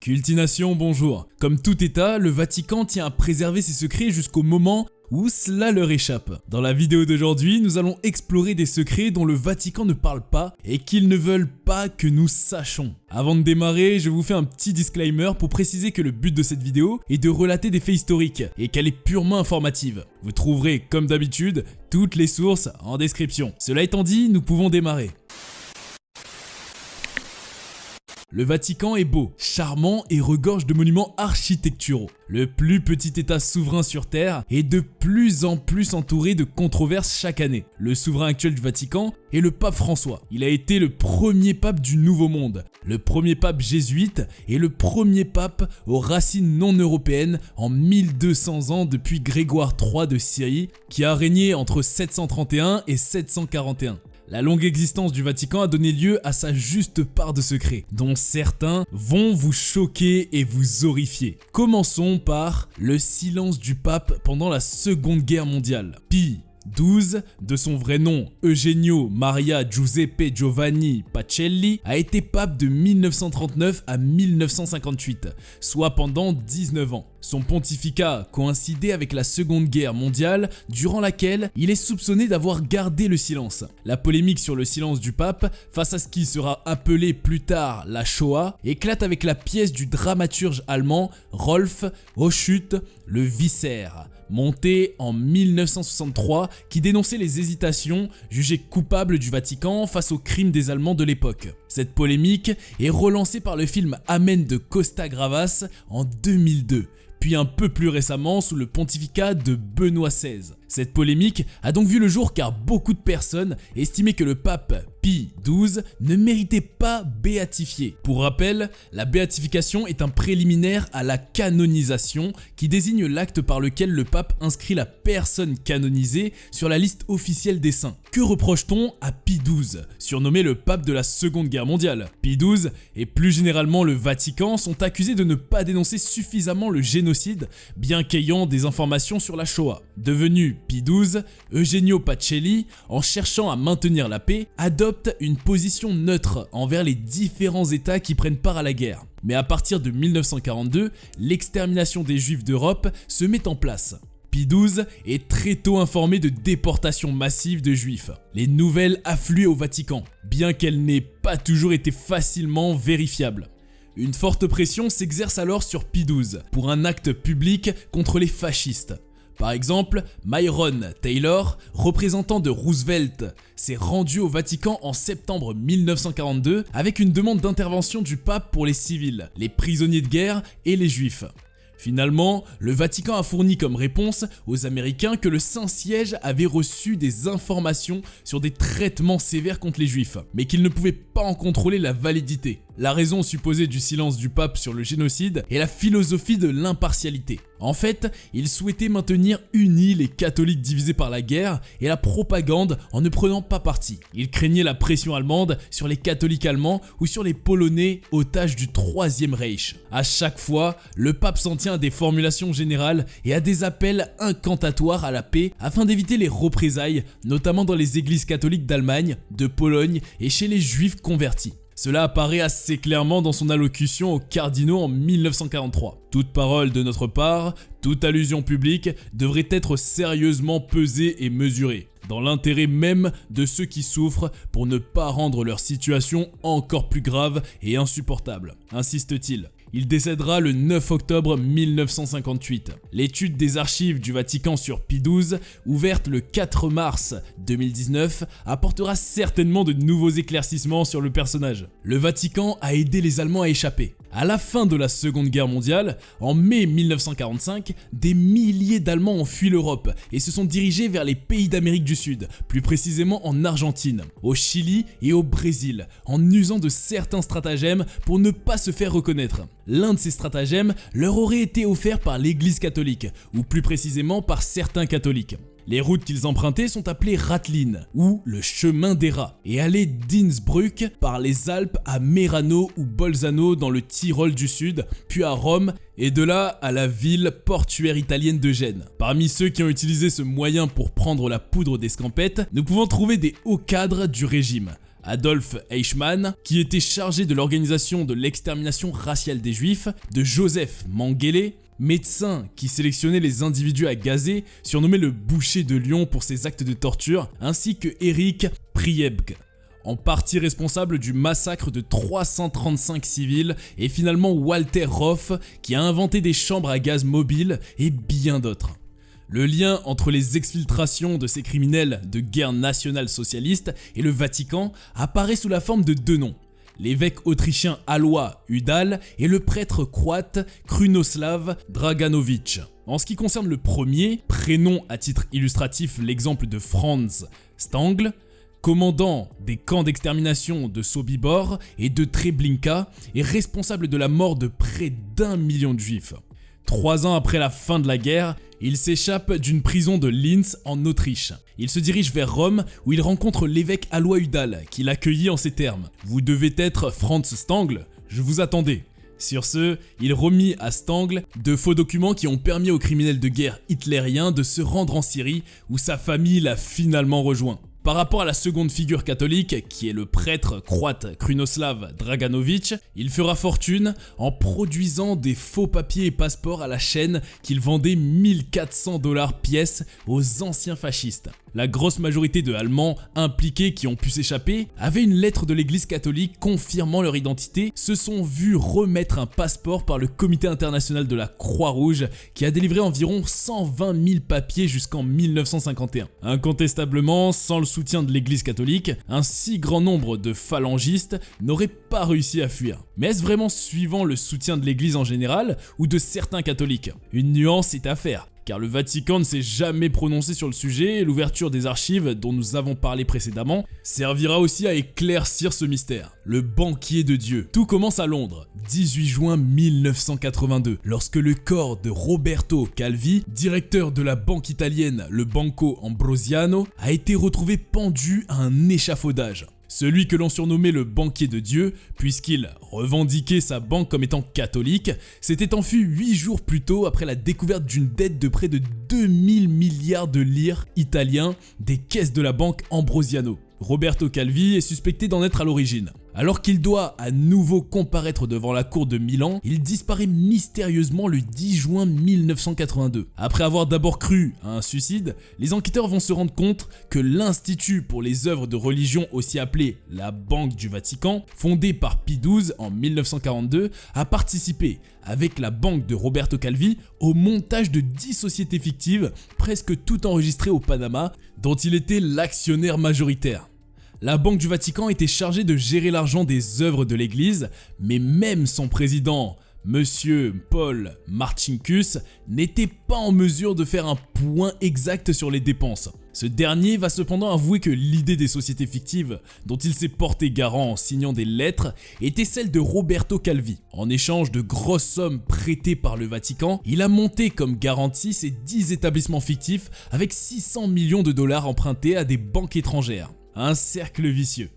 Cultination, bonjour. Comme tout État, le Vatican tient à préserver ses secrets jusqu'au moment où cela leur échappe. Dans la vidéo d'aujourd'hui, nous allons explorer des secrets dont le Vatican ne parle pas et qu'ils ne veulent pas que nous sachions. Avant de démarrer, je vous fais un petit disclaimer pour préciser que le but de cette vidéo est de relater des faits historiques et qu'elle est purement informative. Vous trouverez, comme d'habitude, toutes les sources en description. Cela étant dit, nous pouvons démarrer. Le Vatican est beau, charmant et regorge de monuments architecturaux. Le plus petit État souverain sur Terre est de plus en plus entouré de controverses chaque année. Le souverain actuel du Vatican est le pape François. Il a été le premier pape du Nouveau Monde, le premier pape jésuite et le premier pape aux racines non européennes en 1200 ans depuis Grégoire III de Syrie, qui a régné entre 731 et 741. La longue existence du Vatican a donné lieu à sa juste part de secrets, dont certains vont vous choquer et vous horrifier. Commençons par le silence du pape pendant la Seconde Guerre mondiale. Pie XII, de son vrai nom Eugenio Maria Giuseppe Giovanni Pacelli, a été pape de 1939 à 1958, soit pendant 19 ans. Son pontificat coïncidait avec la Seconde Guerre mondiale, durant laquelle il est soupçonné d'avoir gardé le silence. La polémique sur le silence du pape, face à ce qui sera appelé plus tard la Shoah, éclate avec la pièce du dramaturge allemand Rolf Hochhuth, Le Viscère, montée en 1963, qui dénonçait les hésitations jugées coupables du Vatican face aux crimes des Allemands de l'époque. Cette polémique est relancée par le film Amen de Costa Gavras en 2002. Puis un peu plus récemment sous le pontificat de Benoît XVI. Cette polémique a donc vu le jour car beaucoup de personnes estimaient que le pape Pie XII ne méritait pas béatifier. Pour rappel, la béatification est un préliminaire à la canonisation qui désigne l'acte par lequel le pape inscrit la personne canonisée sur la liste officielle des saints. Que reproche-t-on à Pie XII, surnommé le pape de la Seconde Guerre mondiale? Pie XII et plus généralement le Vatican sont accusés de ne pas dénoncer suffisamment le génocide, bien qu'ayant des informations sur la Shoah. Devenu Pie XII, Eugenio Pacelli, en cherchant à maintenir la paix, adopte une position neutre envers les différents États qui prennent part à la guerre. Mais à partir de 1942, l'extermination des Juifs d'Europe se met en place. Pie XII est très tôt informé de déportations massives de Juifs. Les nouvelles affluent au Vatican, bien qu'elles n'aient pas toujours été facilement vérifiables. Une forte pression s'exerce alors sur Pie XII pour un acte public contre les fascistes. Par exemple, Myron Taylor, représentant de Roosevelt, s'est rendu au Vatican en septembre 1942 avec une demande d'intervention du pape pour les civils, les prisonniers de guerre et les juifs. Finalement, le Vatican a fourni comme réponse aux Américains que le Saint-Siège avait reçu des informations sur des traitements sévères contre les Juifs, mais qu'il ne pouvait pas en contrôler la validité. La raison supposée du silence du pape sur le génocide est la philosophie de l'impartialité. En fait, il souhaitait maintenir unis les catholiques divisés par la guerre et la propagande en ne prenant pas parti. Il craignait la pression allemande sur les catholiques allemands ou sur les Polonais otages du Troisième Reich. À chaque fois, le pape s'en tient à des formulations générales et à des appels incantatoires à la paix afin d'éviter les représailles, notamment dans les églises catholiques d'Allemagne, de Pologne et chez les juifs convertis. Cela apparaît assez clairement dans son allocution aux cardinaux en 1943. Toute parole de notre part, toute allusion publique devrait être sérieusement pesée et mesurée, dans l'intérêt même de ceux qui souffrent pour ne pas rendre leur situation encore plus grave et insupportable, insiste-t-il. Il décédera le 9 octobre 1958. L'étude des archives du Vatican sur Pie XII, ouverte le 4 mars 2019, apportera certainement de nouveaux éclaircissements sur le personnage. Le Vatican a aidé les Allemands à échapper. À la fin de la Seconde Guerre mondiale, en mai 1945, des milliers d'Allemands ont fui l'Europe et se sont dirigés vers les pays d'Amérique du Sud, plus précisément en Argentine, au Chili et au Brésil, en usant de certains stratagèmes pour ne pas se faire reconnaître. L'un de ces stratagèmes leur aurait été offert par l'Église catholique, ou plus précisément par certains catholiques. Les routes qu'ils empruntaient sont appelées Rathlin, ou le chemin des rats, et allaient d'Innsbruck par les Alpes à Merano ou Bolzano dans le Tyrol du Sud, puis à Rome, et de là à la ville portuaire italienne de Gênes. Parmi ceux qui ont utilisé ce moyen pour prendre la poudre d'escampette, nous pouvons trouver des hauts cadres du régime. Adolf Eichmann, qui était chargé de l'organisation de l'extermination raciale des Juifs, de Joseph Mengele, médecin qui sélectionnait les individus à gazer, surnommé le boucher de Lyon pour ses actes de torture, ainsi que Erich Priebke, en partie responsable du massacre de 335 civils, et finalement Walter Roth, qui a inventé des chambres à gaz mobiles, et bien d'autres. Le lien entre les exfiltrations de ces criminels de guerre nationale socialiste et le Vatican apparaît sous la forme de deux noms: l'évêque autrichien Alois Udal et le prêtre croate Krunoslav Draganovic. En ce qui concerne le premier, prénom à titre illustratif l'exemple de Franz Stangl, commandant des camps d'extermination de Sobibor et de Treblinka, est responsable de la mort de près d'1 million de juifs. 3 ans après la fin de la guerre, il s'échappe d'une prison de Linz en Autriche. Il se dirige vers Rome où il rencontre l'évêque Alois Udal qui l'accueillit en ces termes: « Vous devez être Franz Stangl, je vous attendais ». Sur ce, il remit à Stangl de faux documents qui ont permis aux criminels de guerre hitlériens de se rendre en Syrie où sa famille l'a finalement rejoint. Par rapport à la seconde figure catholique, qui est le prêtre croate Krunoslav Draganovic, il fera fortune en produisant des faux papiers et passeports à la chaîne qu'il vendait 1400 $ pièce aux anciens fascistes. La grosse majorité de Allemands impliqués qui ont pu s'échapper avaient une lettre de l'église catholique confirmant leur identité, se sont vus remettre un passeport par le comité international de la Croix-Rouge qui a délivré environ 120 000 papiers jusqu'en 1951. Incontestablement, sans le soutien de l'église catholique, un si grand nombre de phalangistes n'auraient pas réussi à fuir. Mais est-ce vraiment suivant le soutien de l'église en général ou de certains catholiques? Une nuance est à faire, car le Vatican ne s'est jamais prononcé sur le sujet et l'ouverture des archives dont nous avons parlé précédemment servira aussi à éclaircir ce mystère. Le banquier de Dieu. Tout commence à Londres, 18 juin 1982, lorsque le corps de Roberto Calvi, directeur de la banque italienne le Banco Ambrosiano, a été retrouvé pendu à un échafaudage. Celui que l'on surnommait le banquier de Dieu, puisqu'il revendiquait sa banque comme étant catholique, s'était enfui 8 jours plus tôt après la découverte d'une dette de près de 2000 milliards de lire italiens des caisses de la banque Ambrosiano. Roberto Calvi est suspecté d'en être à l'origine. Alors qu'il doit à nouveau comparaître devant la cour de Milan, il disparaît mystérieusement le 10 juin 1982. Après avoir d'abord cru à un suicide, les enquêteurs vont se rendre compte que l'Institut pour les œuvres de religion, aussi appelé la Banque du Vatican, fondé par Pie XII en 1942, a participé, avec la banque de Roberto Calvi, au montage de 10 sociétés fictives, presque toutes enregistrées au Panama, dont il était l'actionnaire majoritaire. La Banque du Vatican était chargée de gérer l'argent des œuvres de l'église, mais même son président, Monsieur Paul Marcinkus, n'était pas en mesure de faire un point exact sur les dépenses. Ce dernier va cependant avouer que l'idée des sociétés fictives, dont il s'est porté garant en signant des lettres, était celle de Roberto Calvi. En échange de grosses sommes prêtées par le Vatican, il a monté comme garantie ces 10 établissements fictifs avec 600 millions de $ empruntés à des banques étrangères. Un cercle vicieux.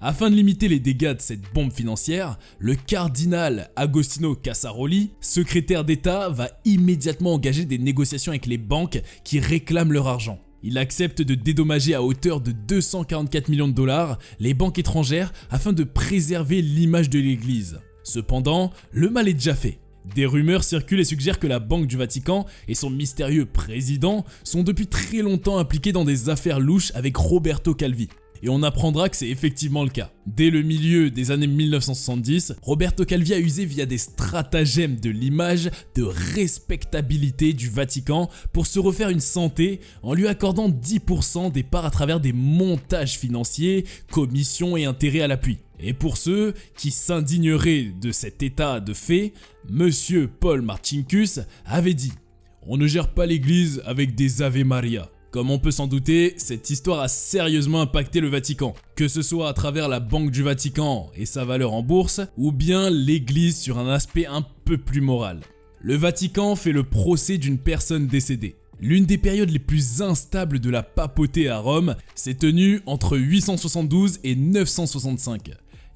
Afin de limiter les dégâts de cette bombe financière, le cardinal Agostino Casaroli, secrétaire d'État, va immédiatement engager des négociations avec les banques qui réclament leur argent. Il accepte de dédommager à hauteur de 244 millions de $ les banques étrangères afin de préserver l'image de l'église. Cependant, le mal est déjà fait. Des rumeurs circulent et suggèrent que la Banque du Vatican et son mystérieux président sont depuis très longtemps impliqués dans des affaires louches avec Roberto Calvi. Et on apprendra que c'est effectivement le cas. Dès le milieu des années 1970, Roberto Calvi a usé via des stratagèmes de l'image de respectabilité du Vatican pour se refaire une santé en lui accordant 10% des parts à travers des montages financiers, commissions et intérêts à l'appui. Et pour ceux qui s'indigneraient de cet état de fait, Monsieur Paul Marcinkus avait dit « On ne gère pas l'église avec des Ave Maria ». Comme on peut s'en douter, cette histoire a sérieusement impacté le Vatican, que ce soit à travers la Banque du Vatican et sa valeur en bourse, ou bien l'église sur un aspect un peu plus moral. Le Vatican fait le procès d'une personne décédée. L'une des périodes les plus instables de la papauté à Rome s'est tenue entre 872 et 965.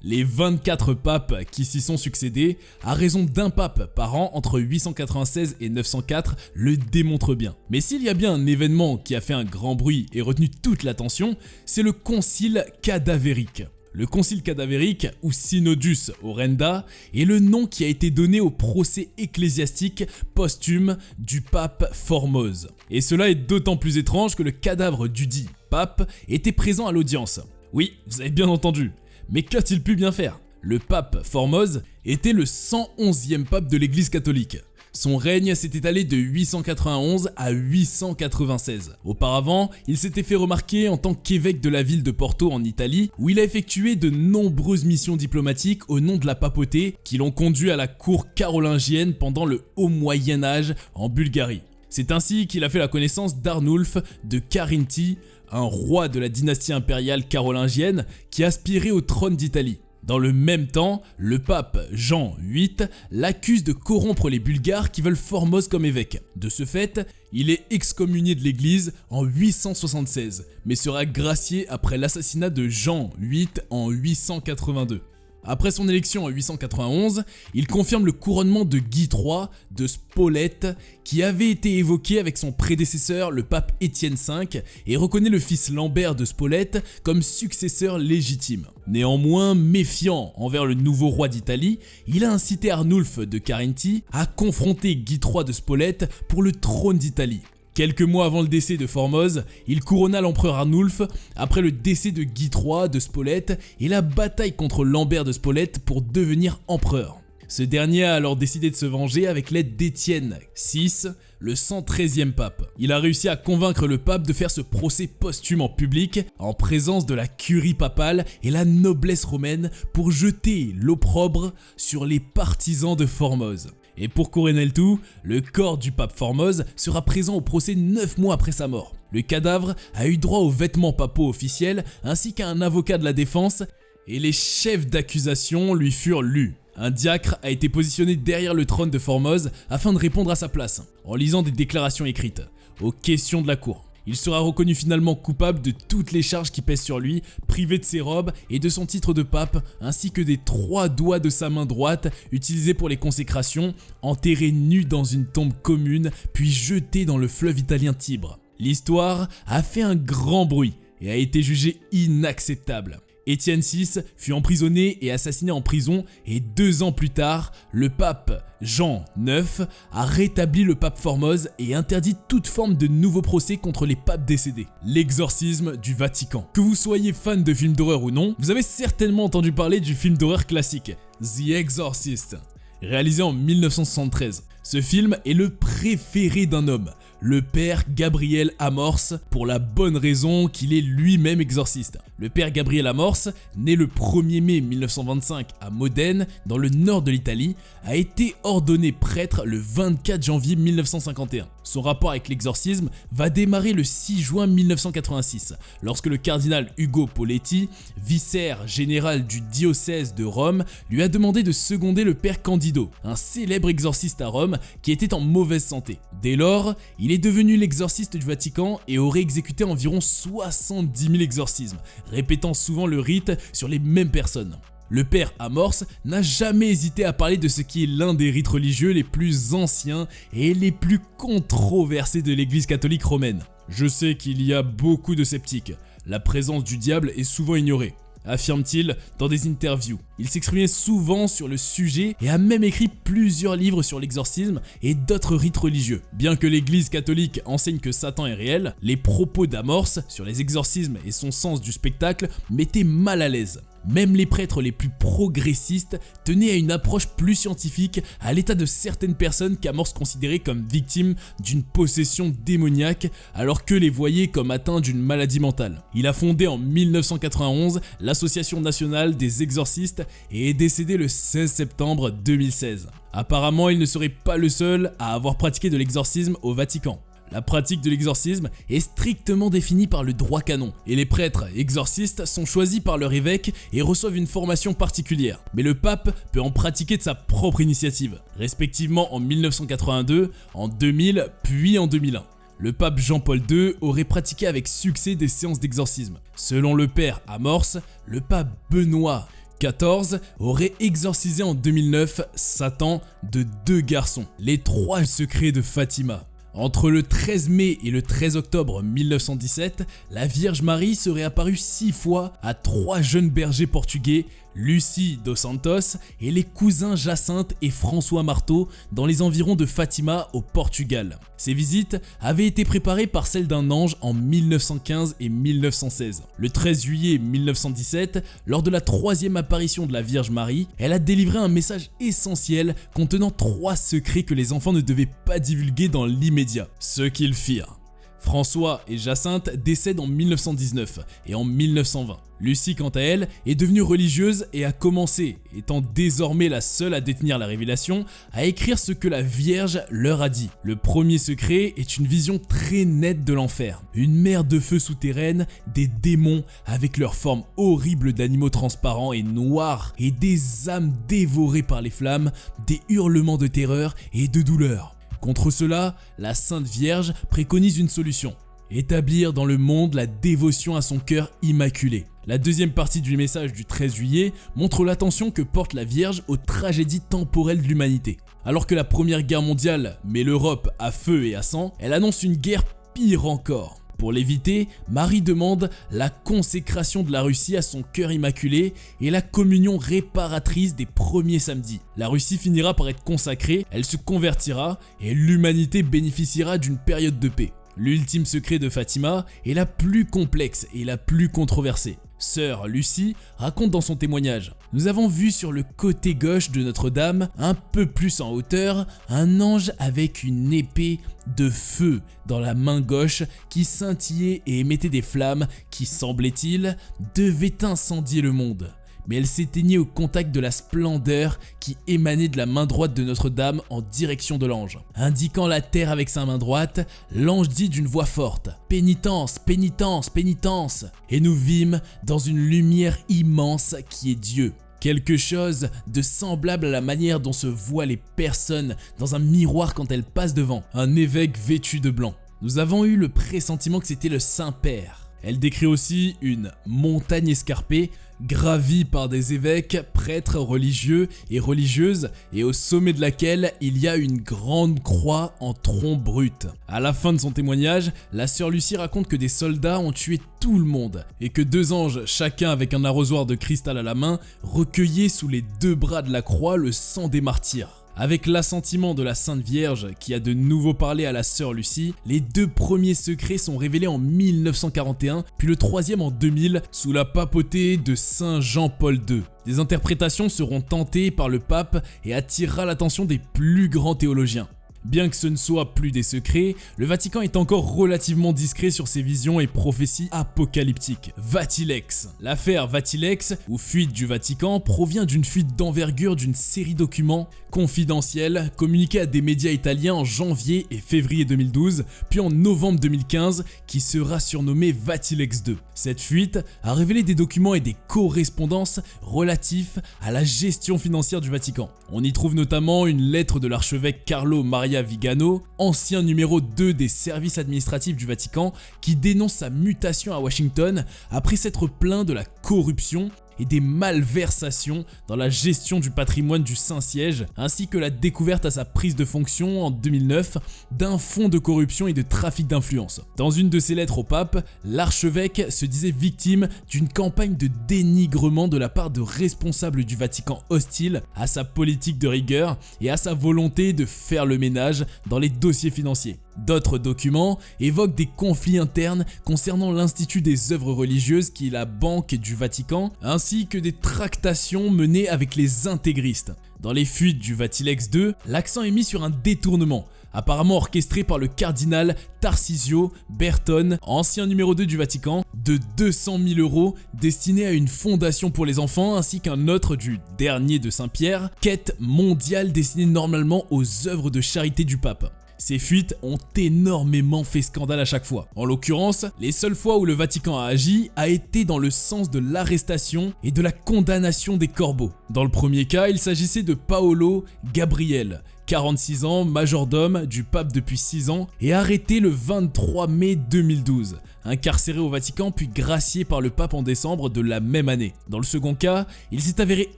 Les 24 papes qui s'y sont succédés, à raison d'un pape par an entre 896 et 904, le démontrent bien. Mais s'il y a bien un événement qui a fait un grand bruit et retenu toute l'attention, c'est le concile cadavérique. Le concile cadavérique, ou Synodus Orenda, est le nom qui a été donné au procès ecclésiastique posthume du pape Formose. Et cela est d'autant plus étrange que le cadavre dudit pape était présent à l'audience. Oui, vous avez bien entendu. Mais qu'a-t-il pu bien faire? Le pape Formose était le 111e pape de l'Église catholique. Son règne s'est étalé de 891 à 896. Auparavant, il s'était fait remarquer en tant qu'évêque de la ville de Porto en Italie, où il a effectué de nombreuses missions diplomatiques au nom de la papauté qui l'ont conduit à la cour carolingienne pendant le Haut Moyen-Âge en Bulgarie. C'est ainsi qu'il a fait la connaissance d'Arnulf de Carinthie, un roi de la dynastie impériale carolingienne qui aspirait au trône d'Italie. Dans le même temps, le pape Jean VIII l'accuse de corrompre les Bulgares qui veulent Formose comme évêque. De ce fait, il est excommunié de l'église en 876, mais sera gracié après l'assassinat de Jean VIII en 882. Après son élection en 891, il confirme le couronnement de Guy III de Spolète qui avait été évoqué avec son prédécesseur le pape Étienne V et reconnaît le fils Lambert de Spolète comme successeur légitime. Néanmoins, méfiant envers le nouveau roi d'Italie, il a incité Arnulf de Carinthie à confronter Guy III de Spolète pour le trône d'Italie. Quelques mois avant le décès de Formose, il couronna l'empereur Arnulf après le décès de Guy III de Spolète et la bataille contre Lambert de Spolète pour devenir empereur. Ce dernier a alors décidé de se venger avec l'aide d'Étienne VI, le 113e pape. Il a réussi à convaincre le pape de faire ce procès posthume en public, en présence de la curie papale et la noblesse romaine, pour jeter l'opprobre sur les partisans de Formose. Et pour couronner le tout, le corps du pape Formose sera présent au procès 9 mois après sa mort. Le cadavre a eu droit aux vêtements papaux officiels ainsi qu'à un avocat de la défense et les chefs d'accusation lui furent lus. Un diacre a été positionné derrière le trône de Formose afin de répondre à sa place, en lisant des déclarations écrites, aux questions de la cour. Il sera reconnu finalement coupable de toutes les charges qui pèsent sur lui, privé de ses robes et de son titre de pape, ainsi que des 3 doigts de sa main droite utilisés pour les consécrations, enterré nu dans une tombe commune, puis jeté dans le fleuve italien Tibre. L'histoire a fait un grand bruit et a été jugée inacceptable. Étienne VI fut emprisonné et assassiné en prison et 2 ans plus tard, le pape Jean IX a rétabli le pape Formose et interdit toute forme de nouveau procès contre les papes décédés. L'exorcisme du Vatican. Que vous soyez fan de films d'horreur ou non, vous avez certainement entendu parler du film d'horreur classique The Exorcist, réalisé en 1973. Ce film est le préféré d'un homme, le père Gabriel Amorce, pour la bonne raison qu'il est lui-même exorciste. Le père Gabriel Amorce, né le 1er mai 1925 à Modène, dans le nord de l'Italie, a été ordonné prêtre le 24 janvier 1951. Son rapport avec l'exorcisme va démarrer le 6 juin 1986, lorsque le cardinal Ugo Poletti, vicaire général du diocèse de Rome, lui a demandé de seconder le père Candido, un célèbre exorciste à Rome qui était en mauvaise santé. Dès lors, il est devenu l'exorciste du Vatican et aurait exécuté environ 70 000 exorcismes, répétant souvent le rite sur les mêmes personnes. Le père Amorce n'a jamais hésité à parler de ce qui est l'un des rites religieux les plus anciens et les plus controversés de l'Église catholique romaine. Je sais qu'il y a beaucoup de sceptiques, la présence du diable est souvent ignorée, affirme-t-il dans des interviews. Il s'exprimait souvent sur le sujet et a même écrit plusieurs livres sur l'exorcisme et d'autres rites religieux. Bien que l'Église catholique enseigne que Satan est réel, les propos d'Amorce sur les exorcismes et son sens du spectacle mettaient mal à l'aise. Même les prêtres les plus progressistes tenaient à une approche plus scientifique à l'état de certaines personnes qu'Amorce considérait comme victimes d'une possession démoniaque alors que les voyait comme atteints d'une maladie mentale. Il a fondé en 1991 l'Association nationale des exorcistes et est décédé le 16 septembre 2016. Apparemment, il ne serait pas le seul à avoir pratiqué de l'exorcisme au Vatican. La pratique de l'exorcisme est strictement définie par le droit canon et les prêtres exorcistes sont choisis par leur évêque et reçoivent une formation particulière. Mais le pape peut en pratiquer de sa propre initiative, respectivement en 1982, en 2000 puis en 2001. Le pape Jean-Paul II aurait pratiqué avec succès des séances d'exorcisme. Selon le père Amorce, le pape Benoît XIV aurait exorcisé en 2009 Satan de 2 garçons, les 3 secrets de Fatima. Entre le 13 mai et le 13 octobre 1917, la Vierge Marie serait apparue 6 fois à 3 jeunes bergers portugais, Lucie dos Santos et les cousins Jacinthe et François Marteau dans les environs de Fatima au Portugal. Ces visites avaient été préparées par celle d'un ange en 1915 et 1916. Le 13 juillet 1917, lors de la 3e apparition de la Vierge Marie, elle a délivré un message essentiel contenant 3 secrets que les enfants ne devaient pas divulguer dans l'immédiat. Ce qu'ils firent. François et Jacinthe décèdent en 1919 et en 1920. Lucie, quant à elle, est devenue religieuse et a commencé, étant désormais la seule à détenir la révélation, à écrire ce que la Vierge leur a dit. Le premier secret est une vision très nette de l'enfer. Une mer de feu souterraine, des démons avec leurs formes horribles d'animaux transparents et noirs et des âmes dévorées par les flammes, des hurlements de terreur et de douleur. Contre cela, la Sainte Vierge préconise une solution. Établir dans le monde la dévotion à son cœur immaculé. La deuxième partie du message du 13 juillet montre l'attention que porte la Vierge aux tragédies temporelles de l'humanité. Alors que la Première Guerre mondiale met l'Europe à feu et à sang, elle annonce une guerre pire encore. Pour l'éviter, Marie demande la consécration de la Russie à son cœur immaculé et la communion réparatrice des premiers samedis. La Russie finira par être consacrée, elle se convertira et l'humanité bénéficiera d'une période de paix. L'ultime secret de Fatima est la plus complexe et la plus controversée. Sœur Lucie raconte dans son témoignage « Nous avons vu sur le côté gauche de Notre-Dame, un peu plus en hauteur, un ange avec une épée de feu dans la main gauche qui scintillait et émettait des flammes qui, semblait-il, devaient incendier le monde. » Mais elle s'éteignait au contact de la splendeur qui émanait de la main droite de Notre-Dame en direction de l'ange. Indiquant la terre avec sa main droite, l'ange dit d'une voix forte « Pénitence, pénitence, pénitence !» Et nous vîmes dans une lumière immense qui est Dieu. Quelque chose de semblable à la manière dont se voient les personnes dans un miroir quand elles passent devant, un évêque vêtu de blanc. Nous avons eu le pressentiment que c'était le Saint-Père. Elle décrit aussi une montagne escarpée, gravie par des évêques, prêtres religieux et religieuses, et au sommet de laquelle il y a une grande croix en tronc brut. À la fin de son témoignage, la sœur Lucie raconte que des soldats ont tué tout le monde, et que 2 anges, chacun avec un arrosoir de cristal à la main, recueillaient sous les 2 bras de la croix le sang des martyrs. Avec l'assentiment de la Sainte Vierge qui a de nouveau parlé à la sœur Lucie, les 2 premiers secrets sont révélés en 1941, puis le 3e en 2000 sous la papauté de Saint Jean-Paul II. Des interprétations seront tentées par le pape et attirera l'attention des plus grands théologiens. Bien que ce ne soit plus des secrets, le Vatican est encore relativement discret sur ses visions et prophéties apocalyptiques. Vatilex. L'affaire Vatilex, ou fuite du Vatican, provient d'une fuite d'envergure d'une série de documents confidentiels communiqués à des médias italiens en janvier et février 2012, puis en novembre 2015, qui sera surnommé Vatilex 2. Cette fuite a révélé des documents et des correspondances relatifs à la gestion financière du Vatican. On y trouve notamment une lettre de l'archevêque Carlo Maria Vigano, ancien numéro 2 des services administratifs du Vatican, qui dénonce sa mutation à Washington après s'être plaint de la corruption et des malversations dans la gestion du patrimoine du Saint-Siège, ainsi que la découverte à sa prise de fonction en 2009 d'un fonds de corruption et de trafic d'influence. Dans une de ses lettres au pape, l'archevêque se disait victime d'une campagne de dénigrement de la part de responsables du Vatican hostiles à sa politique de rigueur et à sa volonté de faire le ménage dans les dossiers financiers. D'autres documents évoquent des conflits internes concernant l'Institut des œuvres religieuses qui est la banque du Vatican, ainsi que des tractations menées avec les intégristes. Dans les fuites du Vatilex 2, l'accent est mis sur un détournement, apparemment orchestré par le cardinal Tarcisio Bertone, ancien numéro 2 du Vatican, de 200 000 € destiné à une fondation pour les enfants, ainsi qu'un autre du dernier de Saint-Pierre, quête mondiale destinée normalement aux œuvres de charité du pape. Ces fuites ont énormément fait scandale à chaque fois. En l'occurrence, les seules fois où le Vatican a agi a été dans le sens de l'arrestation et de la condamnation des corbeaux. Dans le premier cas, il s'agissait de Paolo Gabriel, 46 ans, majordome du pape depuis 6 ans, est arrêté le 23 mai 2012, incarcéré au Vatican puis gracié par le pape en décembre de la même année. Dans le second cas, il s'est avéré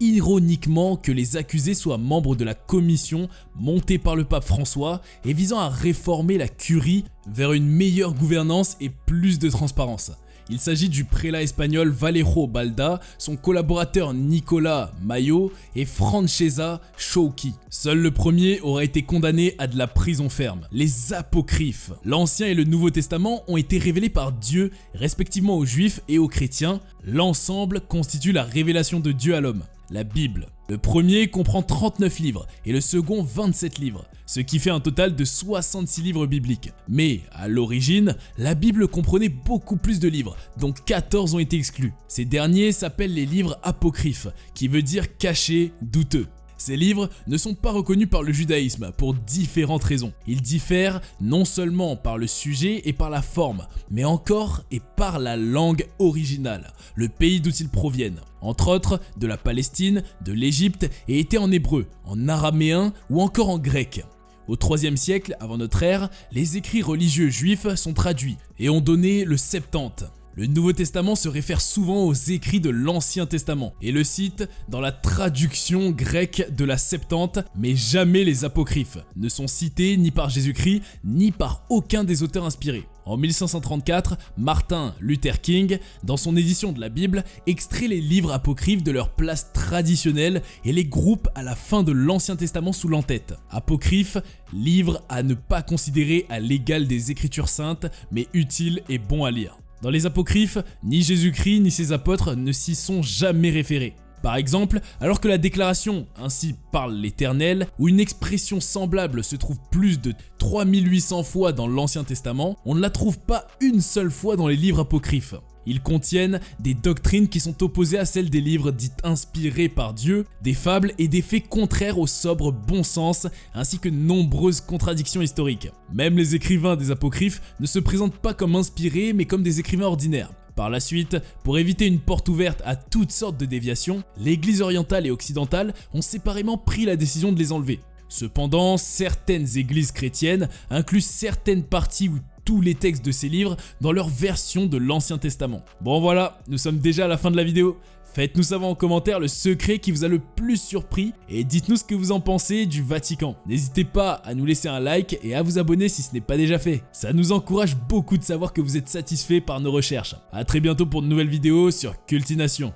ironiquement que les accusés soient membres de la commission montée par le pape François et visant à réformer la curie vers une meilleure gouvernance et plus de transparence. Il s'agit du prélat espagnol Vallejo Balda, son collaborateur Nicolas Mayo et Francesca Sciocchi. Seul le premier aura été condamné à de la prison ferme. Les apocryphes. L'Ancien et le Nouveau Testament ont été révélés par Dieu, respectivement aux Juifs et aux chrétiens. L'ensemble constitue la révélation de Dieu à l'homme. La Bible. Le premier comprend 39 livres et le second 27 livres, ce qui fait un total de 66 livres bibliques. Mais à l'origine, la Bible comprenait beaucoup plus de livres, dont 14 ont été exclus. Ces derniers s'appellent les livres apocryphes, qui veut dire cachés, douteux. Ces livres ne sont pas reconnus par le judaïsme pour différentes raisons. Ils diffèrent non seulement par le sujet et par la forme, mais encore et par la langue originale, le pays d'où ils proviennent. Entre autres, de la Palestine, de l'Égypte et étaient en hébreu, en araméen ou encore en grec. Au IIIe siècle avant notre ère, les écrits religieux juifs sont traduits et ont donné le Septante. Le Nouveau Testament se réfère souvent aux écrits de l'Ancien Testament et le cite dans la traduction grecque de la Septante, mais jamais les apocryphes ne sont cités ni par Jésus-Christ ni par aucun des auteurs inspirés. En 1534, Martin Luther King, dans son édition de la Bible, extrait les livres apocryphes de leur place traditionnelle et les groupe à la fin de l'Ancien Testament sous l'entête. Apocryphes, livres à ne pas considérer à l'égal des Écritures saintes, mais utiles et bons à lire. Dans les apocryphes, ni Jésus-Christ ni ses apôtres ne s'y sont jamais référés. Par exemple, alors que la déclaration « Ainsi parle l'Éternel » ou une expression semblable se trouve plus de 3800 fois dans l'Ancien Testament, on ne la trouve pas une seule fois dans les livres apocryphes. Ils contiennent des doctrines qui sont opposées à celles des livres dits inspirés par Dieu, des fables et des faits contraires au sobre bon sens, ainsi que de nombreuses contradictions historiques. Même les écrivains des apocryphes ne se présentent pas comme inspirés mais comme des écrivains ordinaires. Par la suite, pour éviter une porte ouverte à toutes sortes de déviations, l'Église orientale et occidentale ont séparément pris la décision de les enlever. Cependant, certaines églises chrétiennes incluent certaines parties ou tous les textes de ces livres dans leur version de l'Ancien Testament. Bon voilà, nous sommes déjà à la fin de la vidéo. Faites-nous savoir en commentaire le secret qui vous a le plus surpris et dites-nous ce que vous en pensez du Vatican. N'hésitez pas à nous laisser un like et à vous abonner si ce n'est pas déjà fait. Ça nous encourage beaucoup de savoir que vous êtes satisfait par nos recherches. A très bientôt pour de nouvelles vidéos sur Cultination.